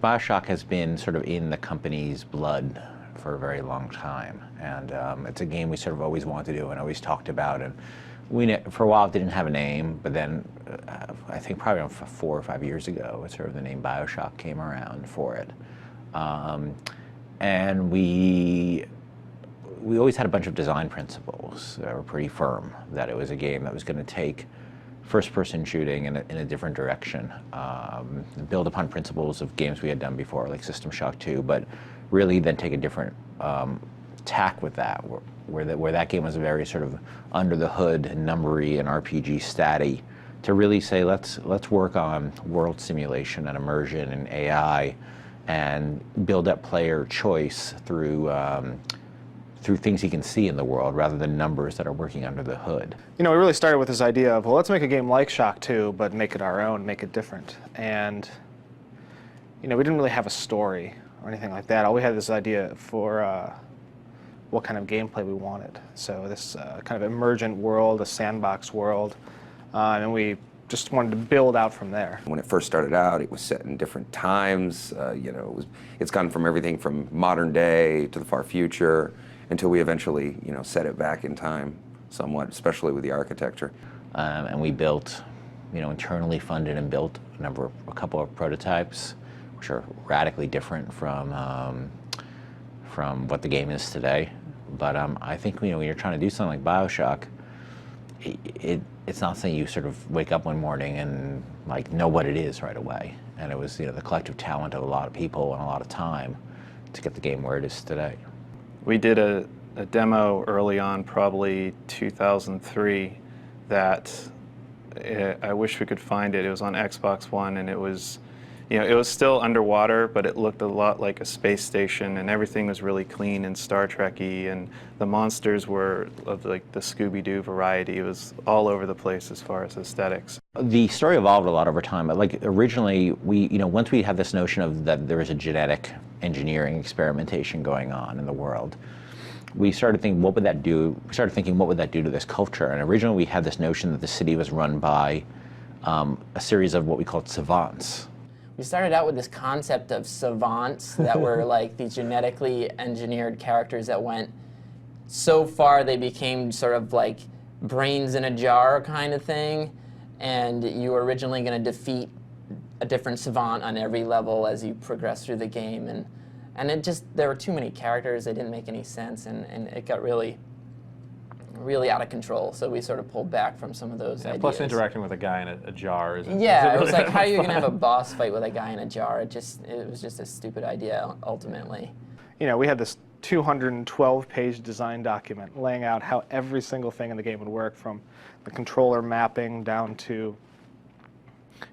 BioShock has been sort of in the company's blood for a very long time, and it's a game we sort of always wanted to do and always talked about. And we, for a while, didn't have a name, but then I think probably around 4 or 5 years ago, sort of the name BioShock came around for it. And we always had a bunch of design principles that were pretty firm, that it was a game that was going to take first-person shooting in a different direction, build upon principles of games we had done before, like System Shock 2, but really then take a different tack with that, where that game was very sort of under the hood, numbery and RPG statty, to really say let's work on world simulation and immersion and AI, and build up player choice through things he can see in the world rather than numbers that are working under the hood. You know, we really started with this idea of, well, let's make a game like Shock 2, but make it our own, make it different. And, you know, we didn't really have a story or anything like that. All we had this idea for what kind of gameplay we wanted. So this kind of emergent world, a sandbox world, and we just wanted to build out from there. When it first started out, it was set in different times. You know, it's gone from everything from modern day to the far future, until we eventually, you know, set it back in time somewhat, especially with the architecture. And we built, you know, internally funded and built a couple of prototypes, which are radically different from what the game is today. But I think, you know, when you're trying to do something like BioShock, it's not something you sort of wake up one morning and like know what it is right away. And it was, you know, the collective talent of a lot of people and a lot of time to get the game where it is today. We did a demo early on, probably 2003, that I wish we could find it. It was on Xbox One, and it was, you know, it was still underwater, but it looked a lot like a space station, and everything was really clean and Star Trek-y, and the monsters were of like the Scooby-Doo variety. It was all over the place as far as aesthetics. The story evolved a lot over time. Like originally, you know, once we had this notion of that there was a genetic engineering experimentation going on in the world, we started thinking, what would that do? We started thinking, what would that do to this culture? And originally, we had this notion that the city was run by a series of what we called savants. We started out with this concept of savants that were like these genetically engineered characters that went so far they became sort of like brains in a jar kind of thing, and you were originally going to defeat a different savant on every level as you progress through the game, and it just, there were too many characters, they didn't make any sense, and it got really out of control, so we sort of pulled back from some of those ideas. Plus interacting with a guy in a jar isn't Yeah, really it was like, how are you going to have a boss fight with a guy in a jar? It was just a stupid idea, ultimately. You know, we had this 212-page design document laying out how every single thing in the game would work, from the controller mapping down to,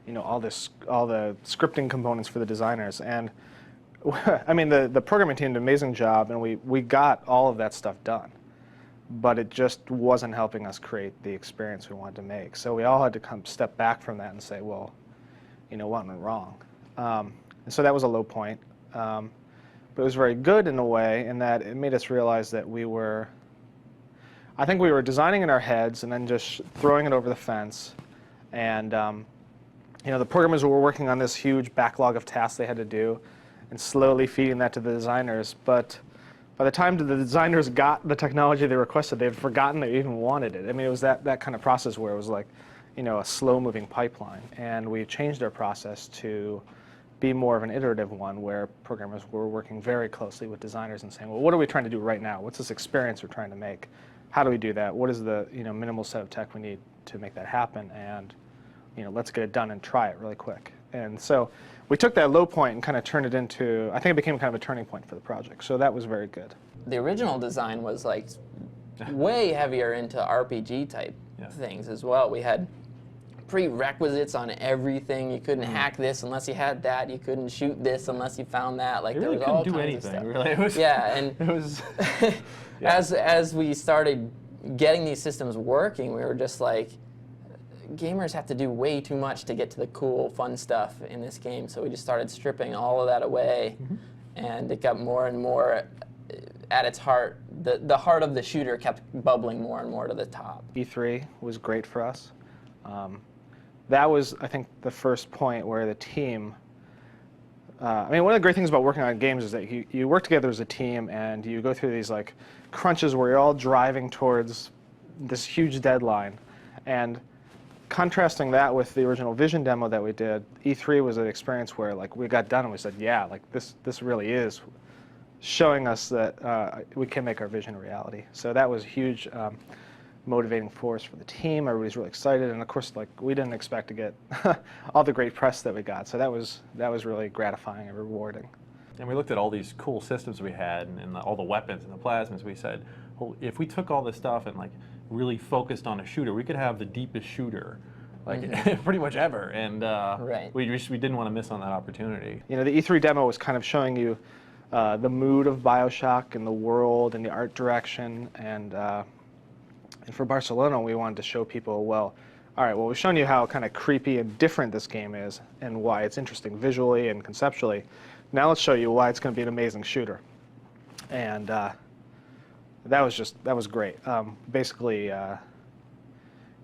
you know, all the scripting components for the designers. And I mean, the programming team did an amazing job, and we got all of that stuff done. But it just wasn't helping us create the experience we wanted to make. So we all had to come step back from that and say, well, you know, what went wrong? And so that was a low point. But it was very good in a way, in that it made us realize that I think we were designing in our heads and then just throwing it over the fence. And you know, the programmers were working on this huge backlog of tasks they had to do, and slowly feeding that to the designers. But by the time the designers got the technology they requested, they had forgotten they even wanted it. I mean, it was that kind of process where it was like, you know, a slow-moving pipeline. And we changed our process to be more of an iterative one, where programmers were working very closely with designers and saying, well, what are we trying to do right now? What's this experience we're trying to make? How do we do that? What is the, you know, minimal set of tech we need to make that happen? And, you know, let's get it done and try it really quick. And so we took that low point and kind of turned it into, I think it became kind of a turning point for the project. So that was very good. The original design was like way heavier into RPG type things as well. We had prerequisites on everything. You couldn't hack this unless you had that. You couldn't shoot this unless you found that. Like, there was all kinds of stuff. Really. It was, yeah, and it was, as we started getting these systems working, we were just like, gamers have to do way too much to get to the cool, fun stuff in this game. So we just started stripping all of that away, and it got more and more at its heart. The heart of the shooter kept bubbling more and more to the top. E3 was great for us. That was, I think, the first point where the team I mean, one of the great things about working on games is that you work together as a team, and you go through these like crunches where you're all driving towards this huge deadline. And contrasting that with the original Vision demo that we did, E3 was an experience where like we got done and we said, yeah, like this really is showing us that we can make our vision a reality. So that was a huge motivating force for the team. Everybody's really excited, and of course, like we didn't expect to get all the great press that we got. So that was really gratifying and rewarding. And we looked at all these cool systems we had and all the weapons and the plasmas. We said, well, if we took all this stuff and like really focused on a shooter, we could have the deepest shooter like pretty much ever. And we didn't want to miss on that opportunity. You know, the E3 demo was kind of showing you the mood of BioShock and the world and the art direction. And for Barcelona, we wanted to show people, well, all right, well, we've shown you how kind of creepy and different this game is and why it's interesting visually and conceptually. Now let's show you why it's going to be an amazing shooter. And that was great. Basically, you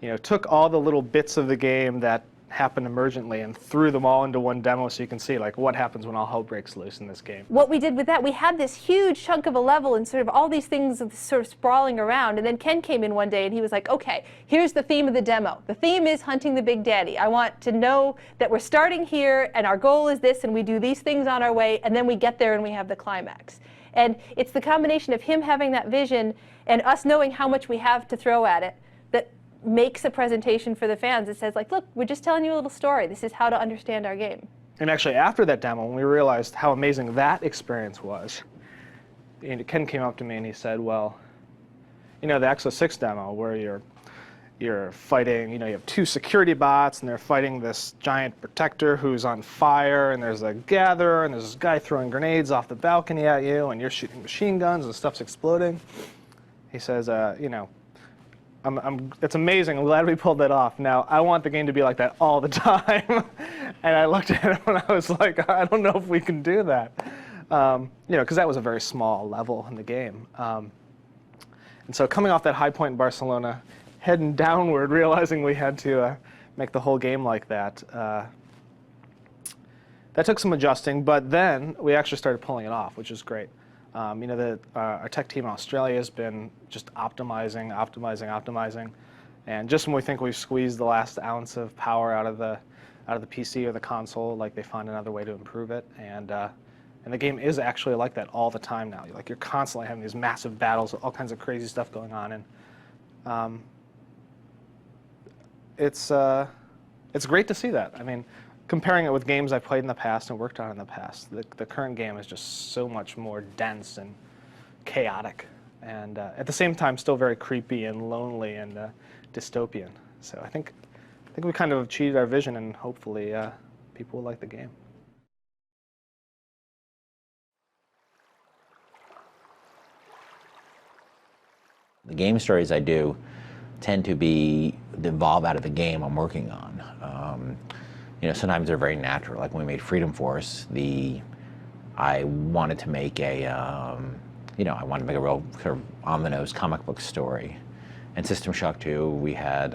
know, took all the little bits of the game that happen emergently and threw them all into one demo so you can see like what happens when all hell breaks loose in this game. What we did with that, we had this huge chunk of a level and sort of all these things sort of sprawling around, and then Ken came in one day and he was like, okay, here's the theme of the demo. The theme is hunting the big daddy. I want to know that we're starting here and our goal is this and we do these things on our way and then we get there and we have the climax. And it's the combination of him having that vision and us knowing how much we have to throw at it that makes a presentation for the fans. It says, like, look, we're just telling you a little story. This is how to understand our game. And actually, after that demo, when we realized how amazing that experience was, Ken came up to me and he said, well, you know, the Exo 6 demo where you're fighting, you know, you have two security bots and they're fighting this giant protector who's on fire, and there's a gatherer and there's this guy throwing grenades off the balcony at you and you're shooting machine guns and stuff's exploding. He says, you know, it's amazing. I'm glad we pulled that off. Now, I want the game to be like that all the time. And I looked at him and I was like, I don't know if we can do that. You know, because that was a very small level in the game. And so coming off that high point in Barcelona, heading downward, realizing we had to make the whole game like that, that took some adjusting. But then we actually started pulling it off, which is great. You know, our tech team in Australia has been just optimizing. And just when we think we've squeezed the last ounce of power out of the PC or the console, like they find another way to improve it. And the game is actually like that all the time now. You're constantly having these massive battles, all kinds of crazy stuff going on. And it's great to see that. I mean, comparing it with games I've played in the past and worked on in the past, the current game is just so much more dense and chaotic, and at the same time still very creepy and lonely and dystopian. So I think we kind of achieved our vision, and hopefully people will like the game. The game stories I do tend to evolve out of the game I'm working on. You know, sometimes they're very natural. Like when we made Freedom Force, I wanted to make a, you know, I wanted to make a real sort of on-the-nose comic book story. And System Shock 2, we had,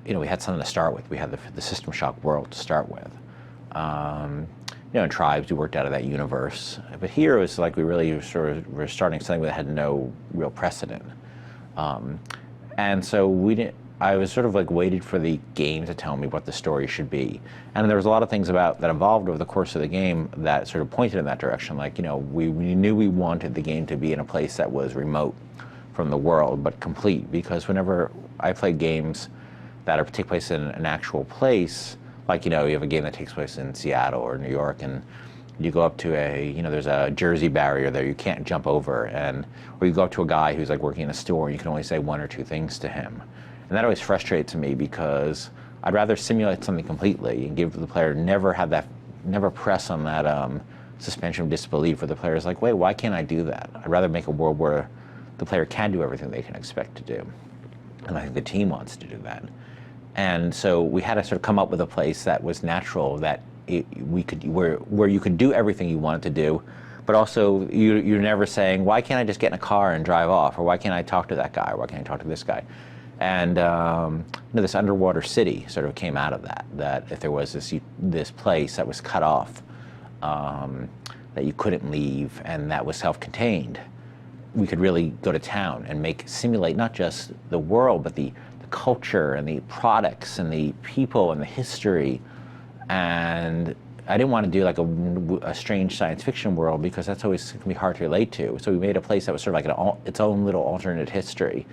you know, we had something to start with. We had the System Shock world to start with. You know, in Tribes, we worked out of that universe. But here it was like we really sort of were starting something that had no real precedent. And so I was sort of like waited for the game to tell me what the story should be. And there was a lot of things that evolved over the course of the game that sort of pointed in that direction. Like, you know, we knew we wanted the game to be in a place that was remote from the world, but complete. Because whenever I play games that take place in an actual place, like, you know, you have a game that takes place in Seattle or New York, and you go up to you know, there's a Jersey barrier there you can't jump over, or you go up to a guy who's like working in a store and you can only say one or two things to him. And that always frustrates me because I'd rather simulate something completely and give the player never press on that suspension of disbelief where the player is like, wait, why can't I do that? I'd rather make a world where the player can do everything they can expect to do. And I think the team wants to do that. And so we had to sort of come up with a place that was natural, that where you could do everything you wanted to do, but also you're never saying, why can't I just get in a car and drive off? Or why can't I talk to that guy? Or why can't I talk to this guy? And you know, this underwater city sort of came out of that if there was this place that was cut off that you couldn't leave, and that was self-contained. We could really go to town and simulate not just the world, but the culture and the products and the people and the history. And I didn't want to do like a strange science fiction world, because that's always going to be hard to relate to. So we made a place that was sort of like its own little alternate history.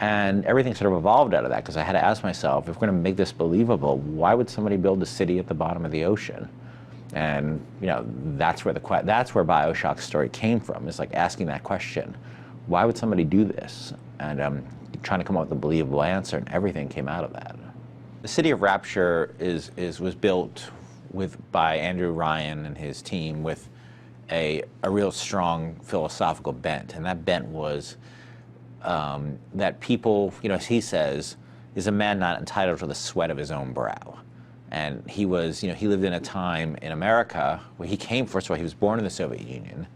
And everything sort of evolved out of that, because I had to ask myself, if we're going to make this believable, why would somebody build a city at the bottom of the ocean? And that's where BioShock's story came from. Is like asking that question: why would somebody do this? And trying to come up with a believable answer, and everything came out of that. The city of Rapture was built by Andrew Ryan and his team with a real strong philosophical bent, and that bent was that people, as he says, is a man not entitled to the sweat of his own brow. And he was, he lived in a time in America where he came, first of all, he was born in the Soviet Union,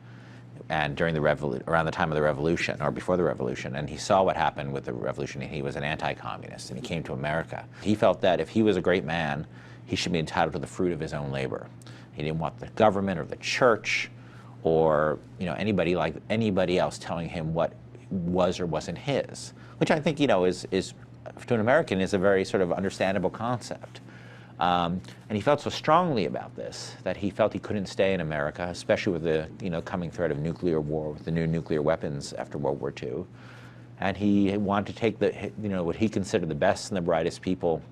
and around the time of the revolution, or before the revolution, and he saw what happened with the revolution, and he was an anti-communist, and he came to America. He felt that if he was a great man, he should be entitled to the fruit of his own labor. He didn't want the government or the church or anybody else telling him what was or wasn't his, which I think is to an American is a very sort of understandable concept. And he felt so strongly about this that he felt he couldn't stay in America, especially with the coming threat of nuclear war, with the new nuclear weapons after World War II. And he wanted to take what he considered the best and the brightest people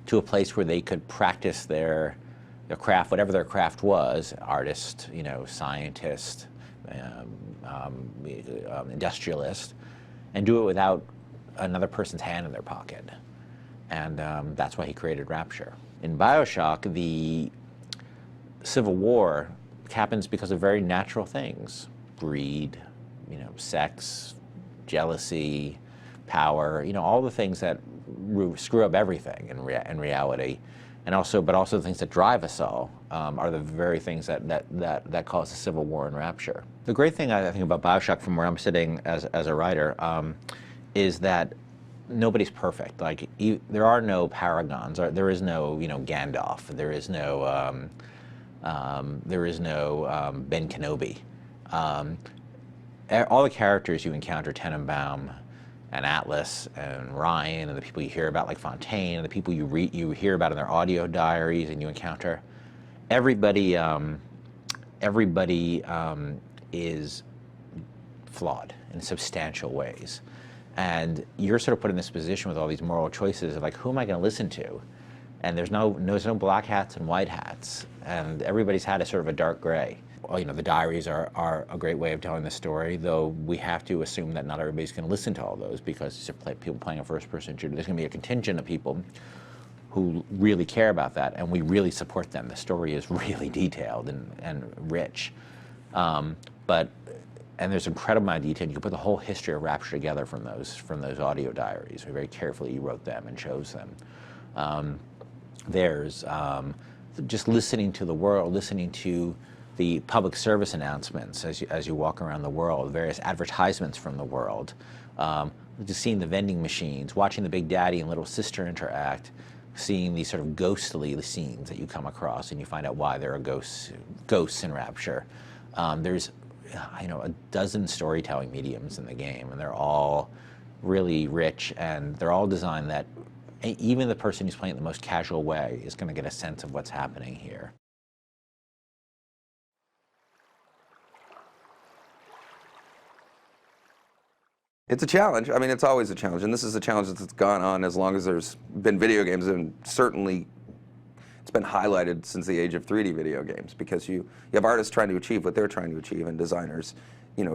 to a place where they could practice their craft, whatever their craft was: artist, scientist, industrialist, and do it without another person's hand in their pocket. And that's why he created Rapture. In BioShock, the Civil War happens because of very natural things: greed, sex, jealousy, power, all the things that screw up everything in reality, but also the things that drive us all are the very things that cause the Civil War in Rapture. The great thing I think about BioShock, from where I'm sitting as a writer, is that nobody's perfect. Like, there are no paragons. There is no Gandalf. There is no Ben Kenobi. All the characters you encounter, Tenenbaum and Atlas and Ryan, and the people you hear about like Fontaine, and the people you hear about in their audio diaries and you encounter, everybody is flawed in substantial ways. And you're sort of put in this position with all these moral choices of like, who am I going to listen to? And there's no black hats and white hats, and everybody's had a sort of a dark gray. Well, the diaries are a great way of telling the story, though we have to assume that not everybody's going to listen to all those, because these are people playing a first-person shooter. There's going to be a contingent of people who really care about that, and we really support them. The story is really detailed and rich. And there's an incredible amount of detail. You can put the whole history of Rapture together from those audio diaries. We very carefully wrote them and chose them. There's just listening to the world, listening to the public service announcements as you walk around the world, various advertisements from the world, just seeing the vending machines, watching the Big Daddy and Little Sister interact, seeing these sort of ghostly scenes that you come across, and you find out why there are ghosts in Rapture. There's a dozen storytelling mediums in the game, and they're all really rich, and they're all designed that even the person who's playing it the most casual way is going to get a sense of what's happening here. It's a challenge. I mean, it's always a challenge, and this is a challenge that's gone on as long as there's been video games, and certainly it's been highlighted since the age of 3D video games, because you have artists trying to achieve what they're trying to achieve, and designers,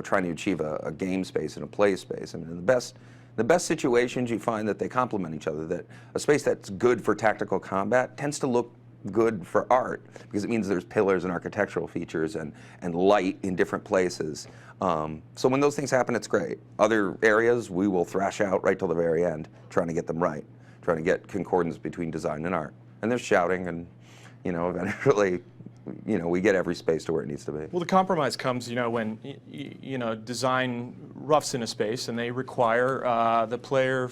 trying to achieve a game space and a play space. I mean, the best situations, you find that they complement each other, that a space that's good for tactical combat tends to look good for art, because it means there's pillars and architectural features and light in different places. So when those things happen, it's great. Other areas we will thrash out right till the very end, trying to get them right, trying to get concordance between design and art. And there's shouting, and eventually, we get every space to where it needs to be. Well, the compromise comes, when design roughs in a space, and they require the player,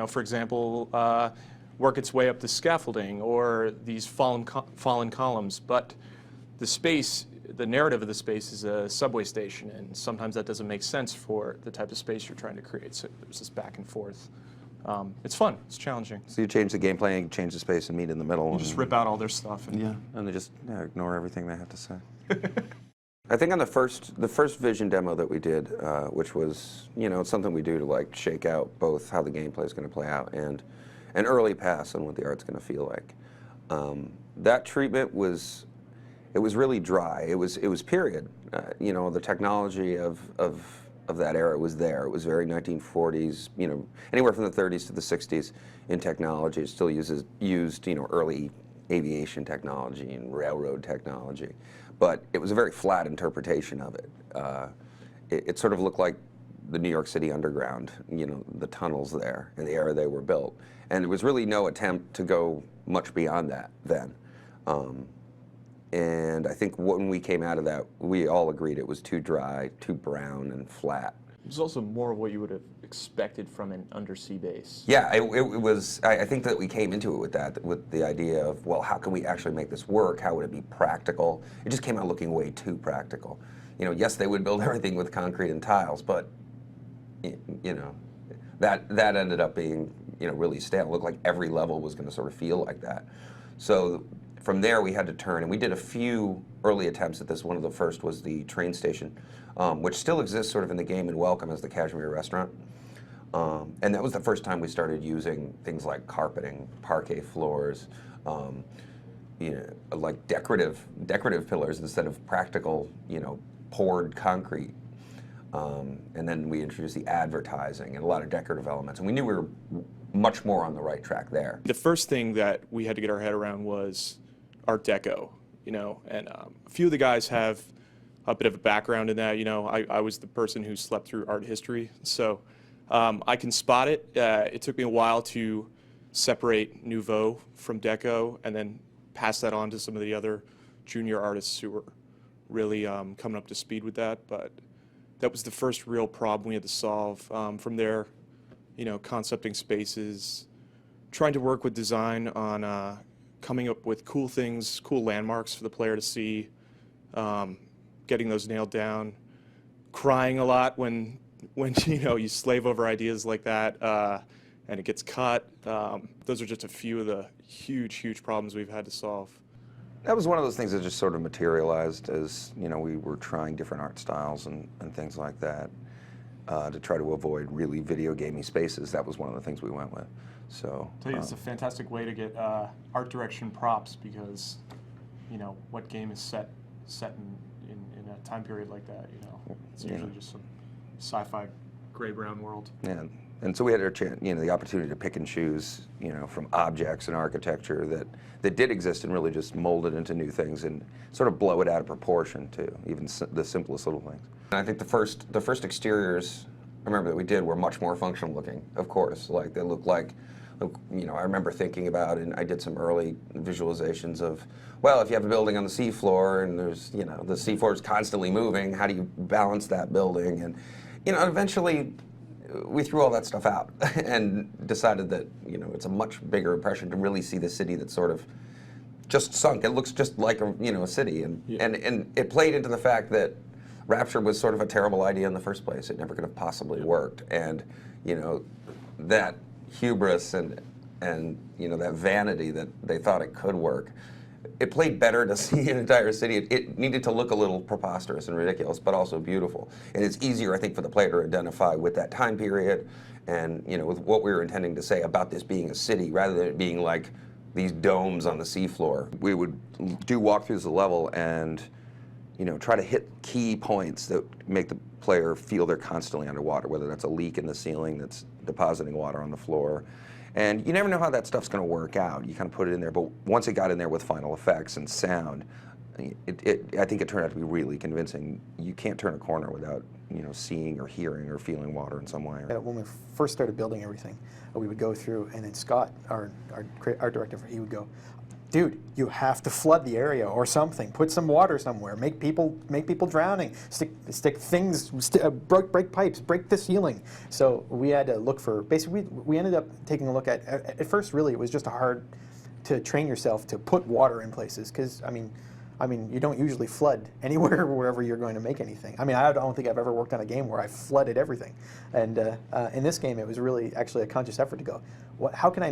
for example, work its way up the scaffolding or these fallen columns. But the space, the narrative of the space is a subway station, and sometimes that doesn't make sense for the type of space you're trying to create. So there's this back and forth. It's fun. It's challenging. So you change the gameplay, you change the space, and meet in the middle. You just rip out all their stuff. And they just ignore everything they have to say. I think on the first vision demo that we did, which was, it's something we do to like shake out both how the gameplay is going to play out and an early pass on what the art's going to feel like. That treatment was really dry. It was period. The technology of that era was there. It was very 1940s. Anywhere from the 30s to the 60s in technology. It still used early aviation technology and railroad technology, but it was a very flat interpretation of it. It sort of looked like the New York City underground. The tunnels there in the era they were built, and there was really no attempt to go much beyond that then. And I think when we came out of that, we all agreed it was too dry, too brown, and flat. It was also more of what you would have expected from an undersea base. Yeah, it was. I think that we came into it with the idea of, well, how can we actually make this work? How would it be practical? It just came out looking way too practical. Yes, they would build everything with concrete and tiles, but that ended up being really stale. It looked like every level was going to sort of feel like that. So from there, we had to turn, and we did a few early attempts at this. One of the first was the train station, which still exists sort of in the game and welcome as the Kashmir restaurant. And that was the first time we started using things like carpeting, parquet floors, like decorative pillars instead of practical, poured concrete. And then we introduced the advertising and a lot of decorative elements, and we knew we were much more on the right track there. The first thing that we had to get our head around was Art Deco, and a few of the guys have a bit of a background in that. I was the person who slept through art history, so I can spot it. It took me a while to separate Nouveau from Deco and then pass that on to some of the other junior artists who were really coming up to speed with that, but that was the first real problem we had to solve. From there, concepting spaces, trying to work with design on coming up with cool things, cool landmarks for the player to see, getting those nailed down, crying a lot when you slave over ideas like that and it gets cut. Those are just a few of the huge problems we've had to solve. That was one of those things that just sort of materialized as we were trying different art styles and things like that to try to avoid really video gamey spaces. That was one of the things we went with. So I'll tell you, it's a fantastic way to get art direction props because what game is set in a time period like that. It's usually just some sci-fi gray-brown world. Yeah. And so we had the opportunity to pick and choose, from objects and architecture that did exist and really just mold it into new things and sort of blow it out of proportion to even the simplest little things. And I think the first exteriors I remember that we did were much more functional looking, of course. Like they looked like, I remember thinking about, and I did some early visualizations of, well, if you have a building on the seafloor and there's, the seafloor is constantly moving, how do you balance that building? And, eventually we threw all that stuff out and decided that, it's a much bigger impression to really see the city that sort of just sunk. It looks just like a city, and it played into the fact that Rapture was sort of a terrible idea in the first place. It never could have possibly worked, and that hubris and that vanity that they thought it could work. It played better to see an entire city. It needed to look a little preposterous and ridiculous, but also beautiful. And it's easier, I think, for the player to identify with that time period and with what we were intending to say about this being a city, rather than it being like these domes on the seafloor. We would do walkthroughs of the level and try to hit key points that make the player feel they're constantly underwater, whether that's a leak in the ceiling that's depositing water on the floor. And you never know how that stuff's going to work out. You kind of put it in there, but once it got in there with final effects and sound, I think it turned out to be really convincing. You can't turn a corner without seeing or hearing or feeling water in some way. When we first started building everything, we would go through, and then Scott, our art director, he would go, dude, you have to flood the area or something. Put some water somewhere. Make people drowning. Stick things. Break pipes. Break the ceiling. So we had to look for. Basically, we ended up taking a look at first, really, it was just hard to train yourself to put water in places because I mean, you don't usually flood anywhere wherever you're going to make anything. I mean, I don't think I've ever worked on a game where I flooded everything. And in this game, it was really actually a conscious effort to go, how can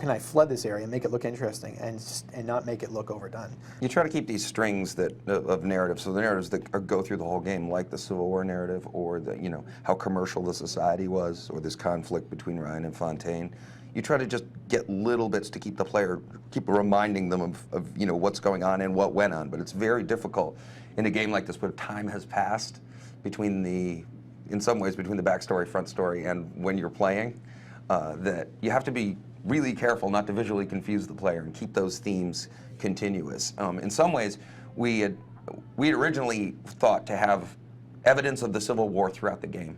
I flood this area and make it look interesting and not make it look overdone? You try to keep these strings of narrative, so the narratives that go through the whole game, like the Civil War narrative, or how commercial the society was, or this conflict between Ryan and Fontaine. You try to just get little bits to keep the player, keep reminding them of what's going on and what went on. But it's very difficult in a game like this where time has passed in some ways between the backstory, front story, and when you're playing, that you have to be really careful not to visually confuse the player and keep those themes continuous. In some ways, we had originally thought to have evidence of the Civil War throughout the game,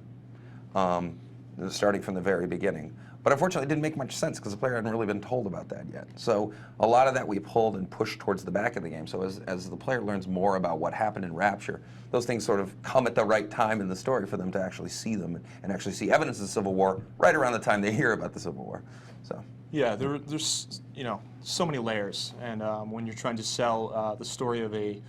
starting from the very beginning. But unfortunately, it didn't make much sense because the player hadn't really been told about that yet. So a lot of that we pulled and pushed towards the back of the game. So as the player learns more about what happened in Rapture, those things sort of come at the right time in the story for them to actually see them and actually see evidence of the Civil War right around the time they hear about the Civil War. So Yeah, there's so many layers, and when you're trying to sell the story of a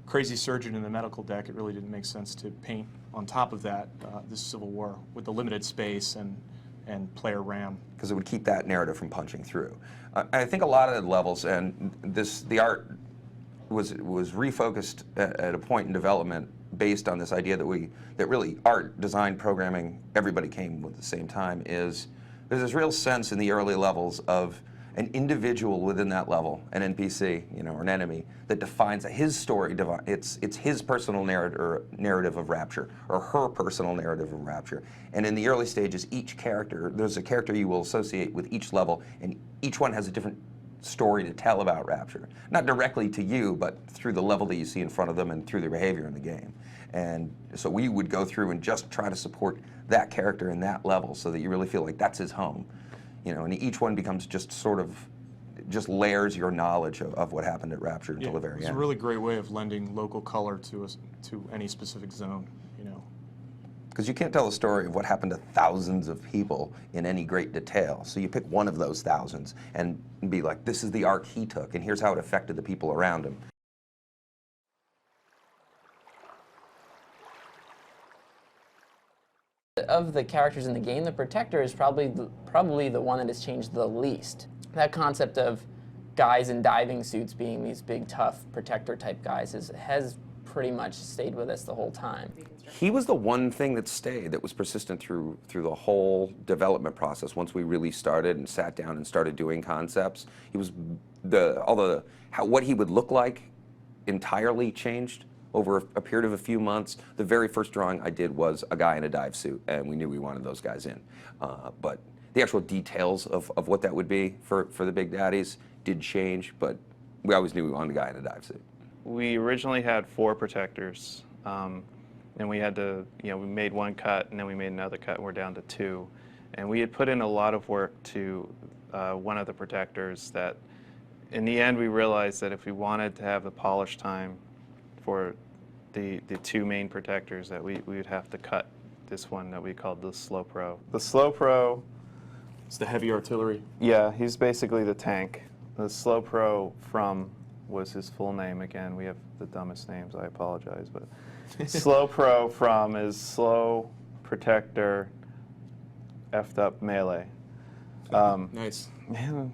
crazy surgeon in the medical deck, it really didn't make sense to paint on top of that this Civil War with the limited space and player RAM. Because it would keep that narrative from punching through. I think a lot of the levels, and the art was refocused at a point in development based on this idea that really art, design, programming, everybody came with the same time, there's this real sense in the early levels of an individual within that level, an NPC, or an enemy, that defines his story. It's his personal narrative of Rapture, or her personal narrative of Rapture. And in the early stages, each character, there's a character you will associate with each level, and each one has a different story to tell about Rapture. Not directly to you, but through the level that you see in front of them and through their behavior in the game. And so we would go through and just try to support that character in that level so that you really feel like that's his home. And each one becomes just layers your knowledge of what happened at Rapture until the very end. It's a really great way of lending local color to any specific zone, Because you can't tell the story of what happened to thousands of people in any great detail. So you pick one of those thousands and be like, this is the arc he took, and here's how it affected the people around him. Of the characters in the game, the Protector is probably the one that has changed the least. That concept of guys in diving suits being these big, tough Protector type guys has pretty much stayed with us the whole time. He was the one thing that stayed, that was persistent through the whole development process. Once we really started and sat down and started doing concepts, he was what he would look like entirely changed over a period of a few months. The very first drawing I did was a guy in a dive suit, and we knew we wanted those guys in. But the actual details of what that would be for the Big Daddies did change, but we always knew we wanted a guy in a dive suit. We originally had 4 Protectors, and we had to, we made one cut, and then we made another cut, and we're down to 2. And we had put in a lot of work to one of the Protectors that, in the end, we realized that if we wanted to have the polish time for the 2 main Protectors, that we would have to cut this one that we called the Slow Pro. The Slow Pro, It's the heavy artillery. yeah, he's basically the tank. The Slow Pro was his full name. Again, we have the dumbest names, I apologize, but Slow Pro is Slow Protector effed up melee. Nice. Man,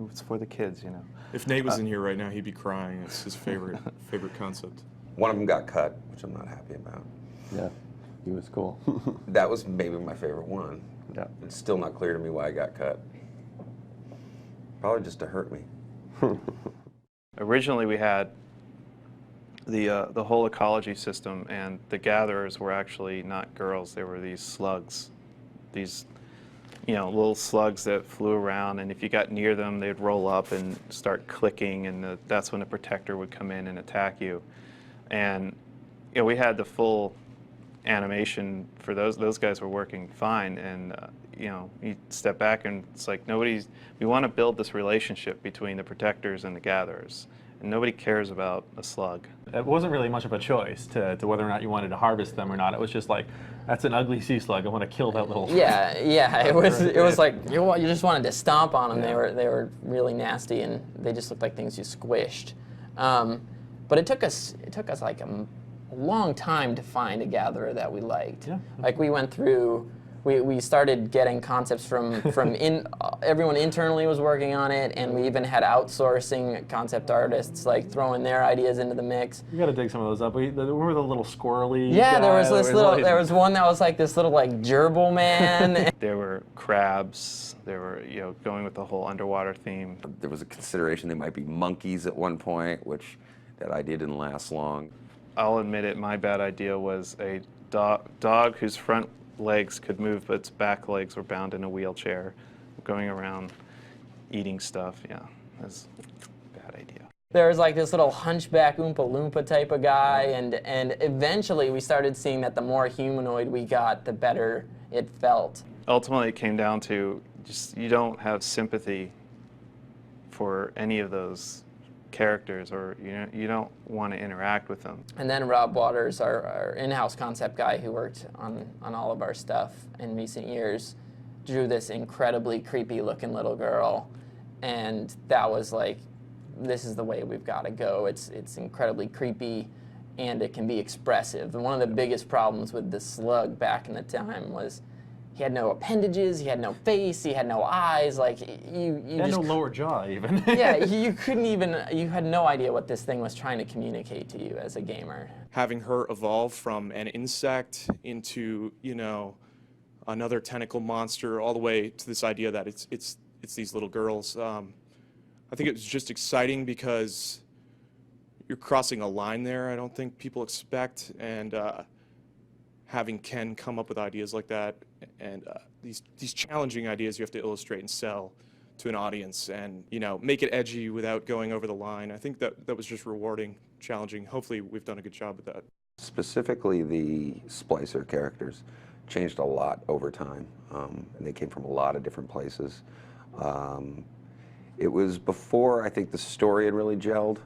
it's for the kids, If Nate was in here right now, he'd be crying. It's his favorite concept. One of them got cut, which I'm not happy about. Yeah, he was cool. That was maybe my favorite one. Yeah. It's still not clear to me why I got cut. Probably just to hurt me. Originally, we had the whole ecology system, and the gatherers were actually not girls. They were these slugs, these little slugs that flew around, and if you got near them, they'd roll up and start clicking, and that's when the Protector would come in and attack you. And we had the full animation for those guys were working fine, and you step back and it's like we want to build this relationship between the Protectors and the gatherers, and nobody cares about a slug. It wasn't really much of a choice to whether or not you wanted to harvest them or not. It was just like, that's an ugly sea slug. I want to kill that little. Yeah. It was like you just wanted to stomp on them. Yeah. They were really nasty, and they just looked like things you squished. But it took us like a long time to find a gatherer that we liked. Yeah. Like we went through, we started getting concepts from everyone internally was working on it, and we even had outsourcing concept artists like throwing their ideas into the mix. You got to dig some of those up. Remember the little squirrely Yeah, guy there was that this little. like- There was one that was like this little like gerbil man. There were crabs. There were, you know, going with the whole underwater theme. There was a consideration they might be monkeys at one point, which that idea didn't last long. I'll admit it, my bad idea was a dog whose front legs could move, but its back legs were bound in a wheelchair, going around eating stuff. Yeah, that's a bad idea. There was like this little hunchback Oompa Loompa type of guy, and eventually we started seeing that the more humanoid we got, the better it felt. Ultimately, it came down to just you don't have sympathy for any of those characters, or you don't want to interact with them. And then Rob Waters, our in-house concept guy who worked on all of our stuff in recent years, drew this incredibly creepy looking little girl, and that was like, this is the way we've got to go. It's incredibly creepy, and it can be expressive. And one of the biggest problems with the slug back in the time was he had no appendages, he had no face, he had no eyes. Like you He had just no lower jaw even. yeah, you couldn't even. You had no idea what this thing was trying to communicate to you as a gamer. Having her evolve from an insect into, you know, another tentacle monster, all the way to this idea that it's these little girls. I think it was just exciting because you're crossing a line there I don't think people expect, and having Ken come up with ideas like that, and these challenging ideas you have to illustrate and sell to an audience, and, you know, make it edgy without going over the line. I think that was just rewarding, challenging. Hopefully we've done a good job with that. Specifically, the Splicer characters changed a lot over time, and they came from a lot of different places. It was before, I think, the story had really gelled,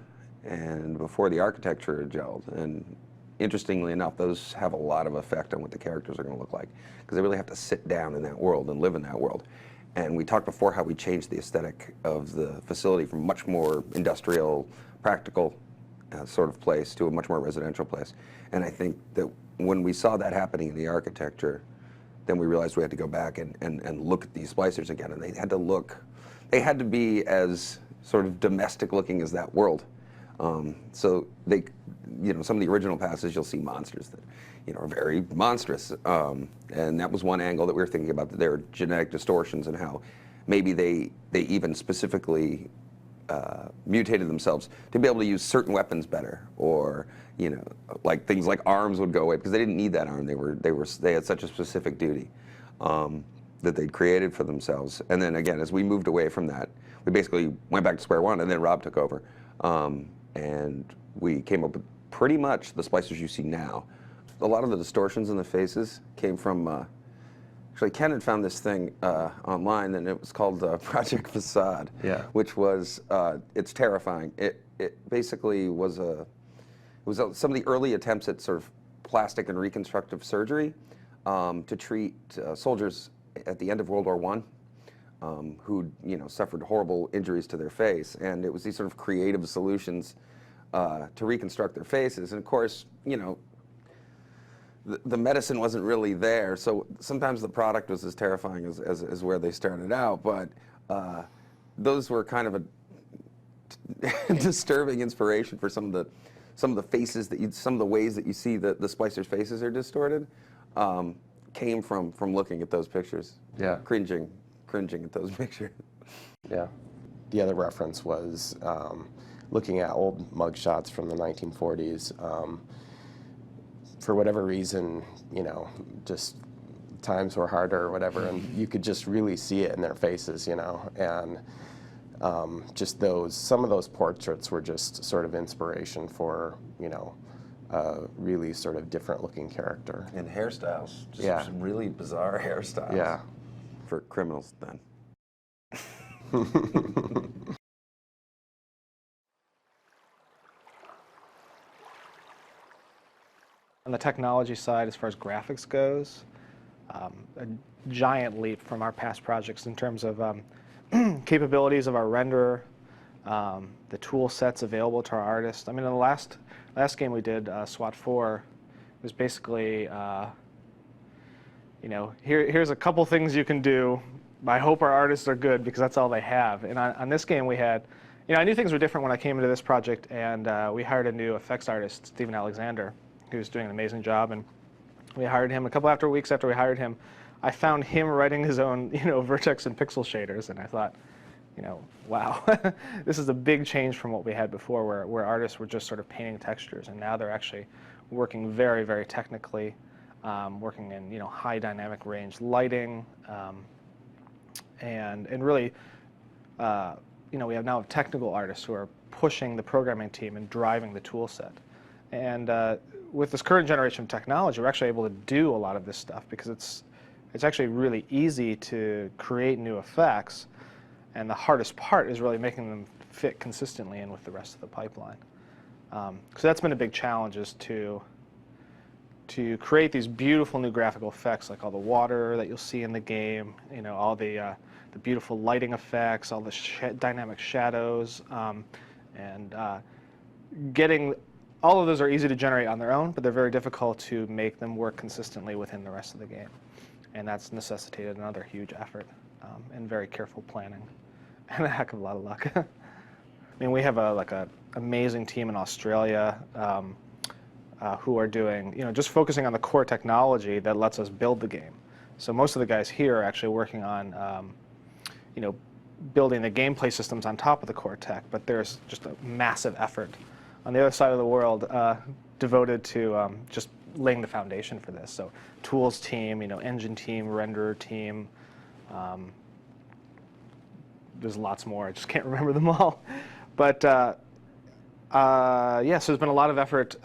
and before the architecture had gelled. And interestingly enough, those have a lot of effect on what the characters are going to look like, because they really have to sit down in that world and live in that world. And we talked before how we changed the aesthetic of the facility from much more industrial, practical sort of place to a much more residential place. And I think that when we saw that happening in the architecture, then we realized we had to go back and look at these splicers again. And they had to be as sort of domestic looking as that world. So they, you know, some of the original passes, you'll see monsters that, you know, are very monstrous. And that was one angle that we were thinking about, that there are genetic distortions and how maybe they even specifically mutated themselves to be able to use certain weapons better, or, you know, like things like arms would go away because they didn't need that arm. They had such a specific duty that they'd created for themselves. And then again, as we moved away from that, we basically went back to square one, and then Rob took over. And we came up with pretty much the splicers you see now. A lot of the distortions in the faces came from, actually Ken had found this thing online, and it was called Project Facade, Yeah. which was, it's terrifying. It basically was some of the early attempts at sort of plastic and reconstructive surgery to treat soldiers at the end of World War I. Who, you know, suffered horrible injuries to their face, and it was these sort of creative solutions to reconstruct their faces. And of course, you know, the medicine wasn't really there, so sometimes the product was as terrifying as where they started out. But those were kind of a disturbing inspiration for some of the faces some of the ways that you see the Splicers' faces are distorted. Came from looking at those pictures. Yeah. Cringing at those pictures. Yeah. The other reference was looking at old mugshots from the 1940s. For whatever reason, you know, just times were harder or whatever, and you could just really see it in their faces, you know. And just some of those portraits were just sort of inspiration for, you know, a really sort of different looking character. And hairstyles. Just Yeah. some really bizarre hairstyles. Yeah. For criminals, then. On the technology side, as far as graphics goes, a giant leap from our past projects in terms of capabilities of our renderer, the tool sets available to our artists. I mean, in the last game we did, SWAT 4, was basically, you know, here's a couple things you can do. I hope our artists are good because that's all they have. And on this game we had, you know, I knew things were different when I came into this project, and we hired a new effects artist, Stephen Alexander, who's doing an amazing job. And we hired him a couple weeks after we hired him. I found him writing his own, you know, vertex and pixel shaders, and I thought, you know, wow, this is a big change from what we had before, where artists were just sort of painting textures, and now they're actually working very, very technically, working in, you know, high dynamic range lighting, and really, you know, we have now technical artists who are pushing the programming team and driving the tool set. And with this current generation of technology, we're actually able to do a lot of this stuff because it's actually really easy to create new effects. And the hardest part is really making them fit consistently in with the rest of the pipeline. So that's been a big challenge, is to create these beautiful new graphical effects, like all the water that you'll see in the game, you know, all the beautiful lighting effects, all the dynamic shadows, and getting all of those are easy to generate on their own, but they're very difficult to make them work consistently within the rest of the game. And that's necessitated another huge effort and very careful planning and a heck of a lot of luck. I mean, we have an amazing team in Australia who are doing, you know, just focusing on the core technology that lets us build the game. So most of the guys here are actually working on, you know, building the gameplay systems on top of the core tech, but there's just a massive effort on the other side of the world devoted to just laying the foundation for this. So tools team, you know, engine team, renderer team. There's lots more. I just can't remember them all. But yeah, so there's been a lot of effort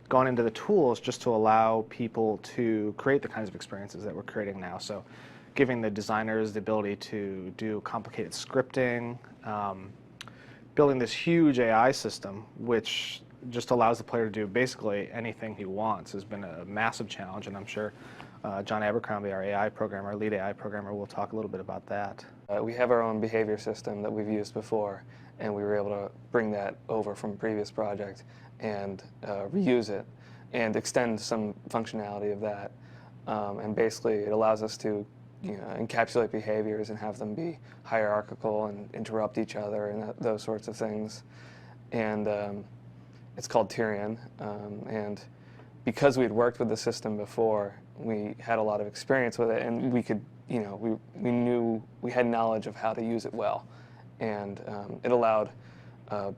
gone into the tools just to allow people to create the kinds of experiences that we're creating now. So giving the designers the ability to do complicated scripting, building this huge AI system, which just allows the player to do basically anything he wants, has been a massive challenge. And I'm sure John Abercrombie, our AI programmer, our lead AI programmer, will talk a little bit about that. We have our own behavior system that we've used before, and we were able to bring that over from a previous project and reuse it and extend some functionality of that. And basically, it allows us to, you know, encapsulate behaviors and have them be hierarchical and interrupt each other and those sorts of things. And it's called Tyrion. And because we had worked with the system before, we had a lot of experience with it, and we could, you know, we knew, we had knowledge of how to use it well. And it allowed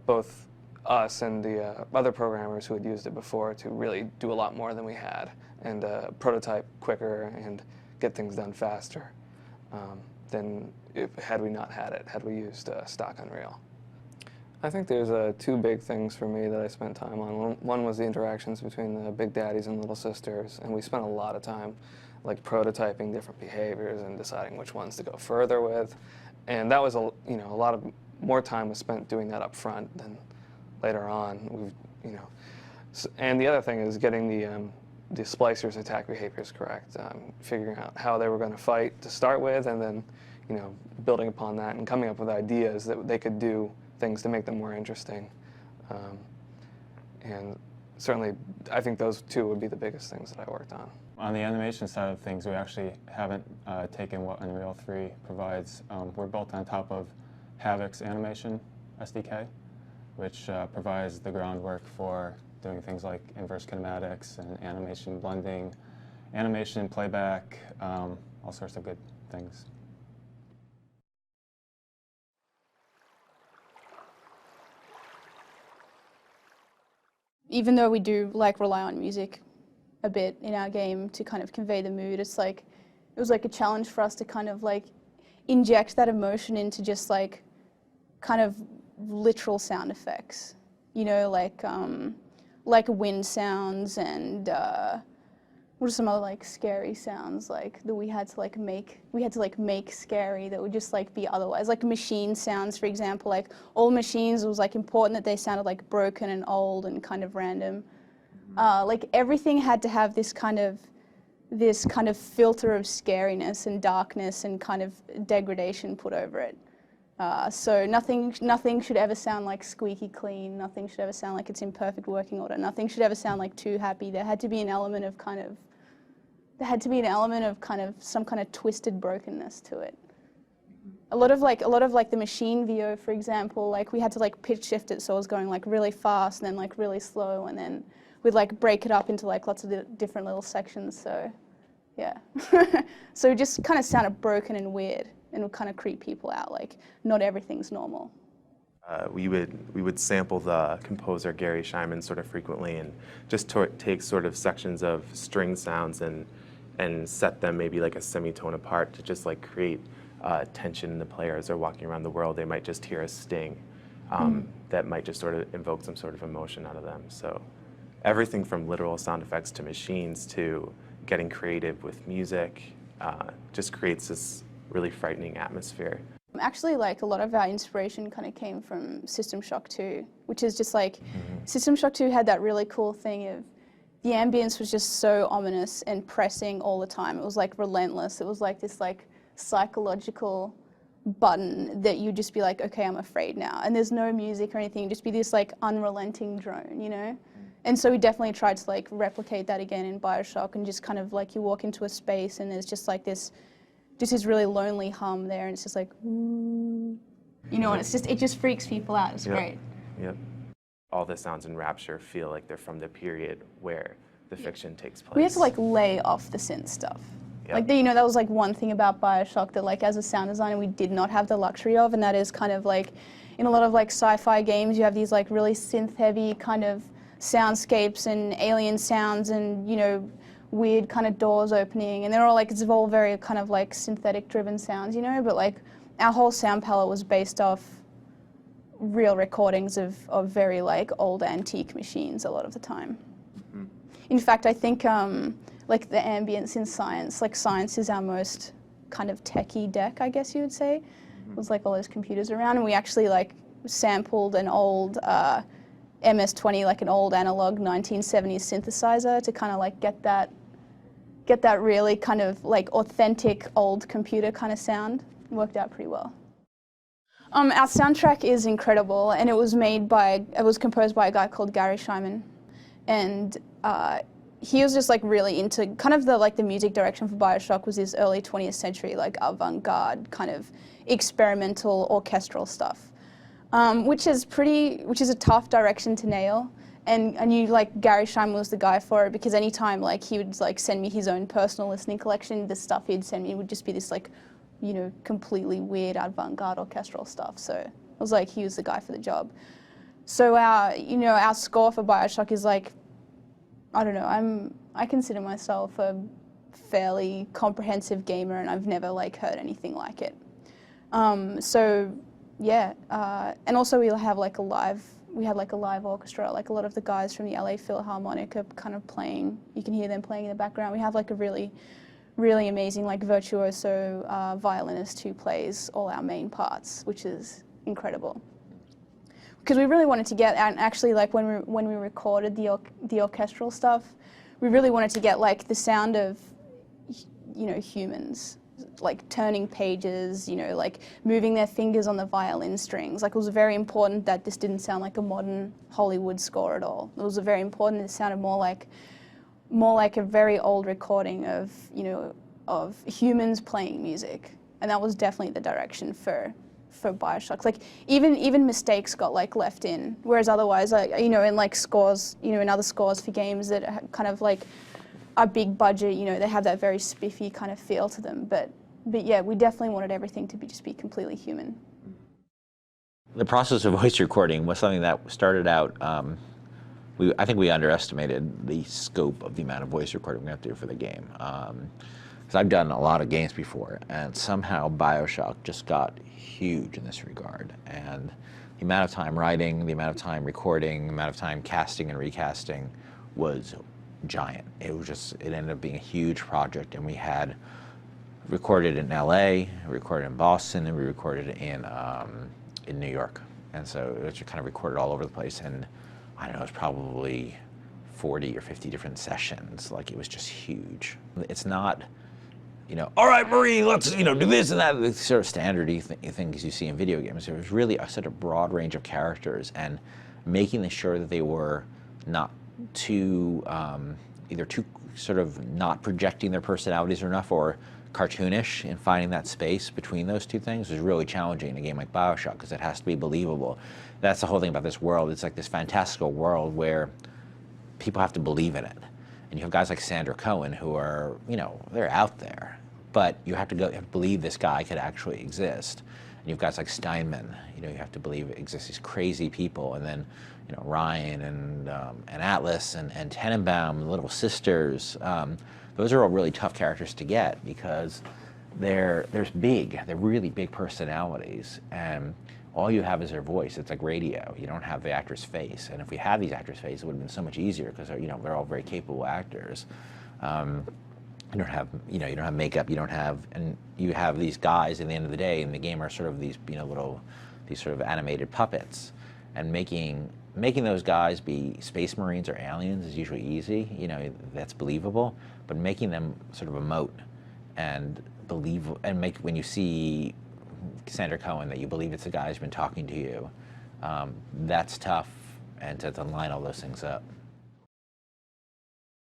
both us and the other programmers who had used it before to really do a lot more than we had, and prototype quicker and get things done faster than had we not had it, had we used stock Unreal. I think there's two big things for me that I spent time on. One was the interactions between the big daddies and little sisters, and we spent a lot of time like prototyping different behaviors and deciding which ones to go further with. And that was a lot of more time was spent doing that up front than later on. And the other thing is getting the Splicers' attack behaviors correct, figuring out how they were going to fight to start with, and then building upon that and coming up with ideas that they could do things to make them more interesting. And certainly, I think those two would be the biggest things that I worked on. On the animation side of things, we actually haven't taken what Unreal 3 provides. We're built on top of Havoc's animation SDK, which provides the groundwork for doing things like inverse kinematics and animation blending, animation playback, all sorts of good things. Even though we do rely on music a bit in our game to kind of convey the mood, it was like a challenge for us to kind of inject that emotion into just kind of literal sound effects, like wind sounds and what are some other scary sounds that we had to make scary that would just be otherwise, like machine sounds, for example. All machines, it was important that they sounded broken and old and kind of random. Everything had to have this kind of filter of scariness and darkness and kind of degradation put over it. So nothing should ever sound like squeaky clean. Nothing should ever sound like it's in perfect working order. Nothing should ever sound like too happy. There had to be an element of kind of some kind of twisted brokenness to it. A lot of the machine VO, for example, like we had to like pitch shift it so it was going like really fast and then like really slow, and then we'd like break it up into like lots of different little sections. So yeah, so it just kind of sounded broken and weird, and would kind of creep people out. Like not everything's normal. We would sample the composer Gary Scheinman sort of frequently, and just take sort of sections of string sounds and set them maybe like a semitone apart to just like create tension in the players. Are walking around the world, they might just hear a sting that might just sort of invoke some sort of emotion out of them. So everything from literal sound effects to machines to getting creative with music just creates this really frightening atmosphere. Actually, like a lot of our inspiration kind of came from System Shock 2, which is just like, System Shock 2 had that really cool thing of the ambience was just so ominous and pressing all the time. It was like relentless. It was like this like psychological button that you'd just be like, okay, I'm afraid now. And there's no music or anything, just be this like unrelenting drone, you know? And so we definitely tried to like replicate that again in BioShock, and just kind of like you walk into a space and there's just like this really lonely hum there, and it's just like, ooh, you know, and it just freaks people out. It's great. Yep. All the sounds in Rapture feel like they're from the period where the fiction takes place. We had to like lay off the synth stuff. Yep. Like, you know, that was like one thing about BioShock that like as a sound designer we did not have the luxury of, and that is kind of like in a lot of like sci-fi games you have these like really synth heavy kind of soundscapes and alien sounds and, you know, weird kind of doors opening, and they're all like, it's all very kind of like synthetic driven sounds, you know, but like our whole sound palette was based off real recordings of very like old antique machines a lot of the time. In fact, I think like the ambience in science, like science is our most kind of techie deck, I guess you would say. It was like all those computers around, and we actually like sampled an old MS-20, like an old analog 1970s synthesizer to kind of like get that really kind of like authentic old computer kind of sound. It worked out pretty well. Our soundtrack is incredible, and it was composed by a guy called Gary Scheinman, and he was just like really into kind of the music direction for BioShock was this early 20th century like avant-garde kind of experimental orchestral stuff, which is a tough direction to nail. And I knew like Gary Scheinman was the guy for it, because anytime like he would like send me his own personal listening collection, the stuff he'd send me would just be this like, you know, completely weird avant-garde orchestral stuff. So it was like he was the guy for the job. So our score for BioShock is like, I don't know, I consider myself a fairly comprehensive gamer, and I've never like heard anything like it. So yeah, and also we had like a live orchestra, like a lot of the guys from the LA Philharmonic are kind of playing, you can hear them playing in the background. We have like a really, really amazing like virtuoso violinist who plays all our main parts, which is incredible. Because we really wanted to get, and actually like when we recorded the orchestral stuff, we really wanted to get like the sound of, you know, humans, like turning pages, you know, like moving their fingers on the violin strings. Like it was very important that this didn't sound like a modern Hollywood score at all. It was very important, it sounded more like a very old recording of, you know, of humans playing music. And that was definitely the direction for BioShock. Like even mistakes got like left in, whereas otherwise, you know, in like scores, you know, in other scores for games that kind of like are big budget, you know, they have that very spiffy kind of feel to them. But yeah, we definitely wanted everything to just be completely human. The process of voice recording was something that started out, I think we underestimated the scope of the amount of voice recording we have to do for the game. Because I've done a lot of games before, and somehow BioShock just got huge in this regard. And the amount of time writing, the amount of time recording, the amount of time casting and recasting was giant. It ended up being a huge project, and we had recorded in LA, recorded in Boston, and we recorded in New York. And so it was just kind of recorded all over the place, and I don't know, it was probably 40 or 50 different sessions. Like, it was just huge. It's not all right, Marine, let's do this and that. The sort of standard things you see in video games. There was really such a broad range of characters, and making sure that they were not too either too sort of not projecting their personalities enough or cartoonish, and finding that space between those two things was really challenging in a game like BioShock, because it has to be believable. That's the whole thing about this world. It's like this fantastical world where people have to believe in it. And you have guys like Sandra Cohen who are, they're out there, but you have to believe this guy could actually exist. And you have guys like Steinman, you have to believe it exists, these crazy people. And then, Ryan and Atlas and Tenenbaum, the Little Sisters, those are all really tough characters to get, because they're really big personalities, and all you have is their voice. It's like radio. You don't have the actor's face. And if we had these actors' faces, it would have been so much easier, because they're all very capable actors. You don't have makeup. And you have these guys. At the end of the day, in the game, are sort of these these sort of animated puppets, and making those guys be space marines or aliens is usually easy. That's believable. But making them sort of emote and when you see Sandra Cohen, that you believe it's the guy who's been talking to you, that's tough, and to line all those things up.